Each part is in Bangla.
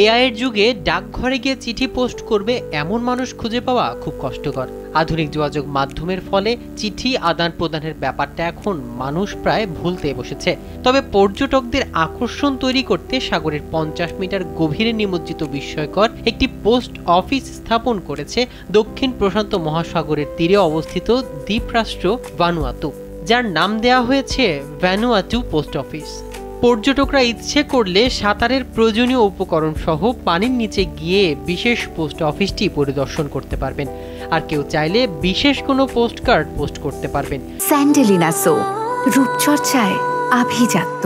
এআই এর যুগে ডাকঘরে গিয়ে চিঠি পোস্ট করবে এমন মানুষ খুঁজে পাওয়া খুব কষ্টকর। আধুনিক যোগাযোগ মাধ্যমের ফলে চিঠি আদান প্রদানের ব্যাপারটা এখন মানুষ প্রায় ভুলতে বসেছে। তবে পর্যটকদের আকর্ষণ তৈরি করতে সাগরের 50 মিটার গভীরে নিমজ্জিত বিস্ময়কর একটি পোস্ট অফিস স্থাপন করেছে দক্ষিণ প্রশান্ত মহাসাগরের তীরে অবস্থিত দ্বীপরাষ্ট্র ভানুয়াতু, যার নাম দেওয়া হয়েছে ভ্যানুয়াতু পোস্ট অফিস। পর্যটকরা ইচ্ছে করলে সাঁতারের প্রয়োজনীয় উপকরণ সহ পানির নিচে গিয়ে বিশেষ পোস্ট অফিসটি পরিদর্শন করতে পারবেন, আর কেউ চাইলে বিশেষ কোনো পোস্টকার্ড পোস্ট করতে পারবেন। স্যান্ডেলিনা সো, রূপচর্চায় আভিজাত্য।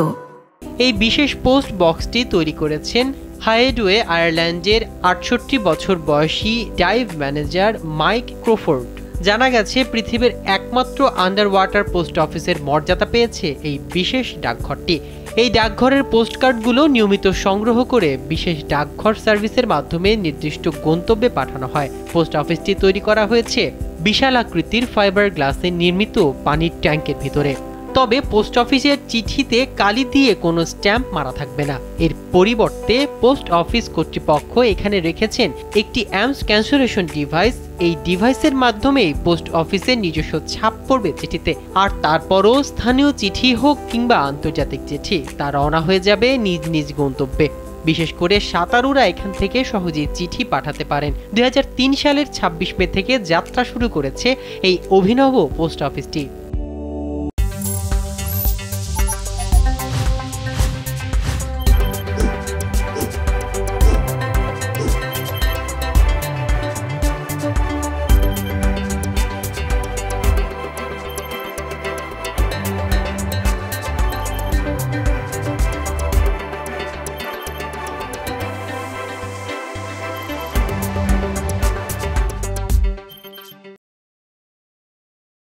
এই বিশেষ পোস্ট বক্সটি তৈরি করেছেন হাইডওয়ে আয়ারল্যান্ডের 68 বছর বয়সী ডাইভ ম্যানেজার মাইক ক্রোফোর্ড। জানা গেছে পৃথিবীর একমাত্র আন্ডার ওয়াটার পোস্ট অফিসের মর্যাদা পেয়েছে এই বিশেষ ডাকঘরটি। এই ডাকঘরের পোস্টকার্ডগুলো নিয়মিত সংগ্রহ করে বিশেষ ডাকঘর সার্ভিসের মাধ্যমে নির্দিষ্ট গন্তব্যে পাঠানো হয়। পোস্ট অফিসটি তৈরি করা হয়েছে বিশাল আকৃতির ফাইবার গ্লাসে নির্মিত পানির ট্যাঙ্কের ভিতরে। তবে পোস্ট অফিসের চিঠিতে কালি দিয়ে কোনো স্ট্যাম্প মারা থাকবে না। এর পরিবর্তে পোস্ট অফিস কর্তৃপক্ষ এখানে রেখেছেন একটি অ্যাম্পস ক্যান্সেলেশন ডিভাইস। এই ডিভাইসের মাধ্যমেই পোস্ট অফিসের নিজস্ব ছাপ পড়বে চিঠিতে, আর তারপরও স্থানীয় চিঠি হোক কিংবা আন্তর্জাতিক চিঠি তা রওনা হয়ে যাবে নিজ নিজ গন্তব্যে। বিশেষ করে সাঁতারুরা এখান থেকে সহজেই চিঠি পাঠাতে পারেন। 2003 সালের 26 মে থেকে যাত্রা শুরু করেছে এই অভিনব পোস্ট অফিসটি।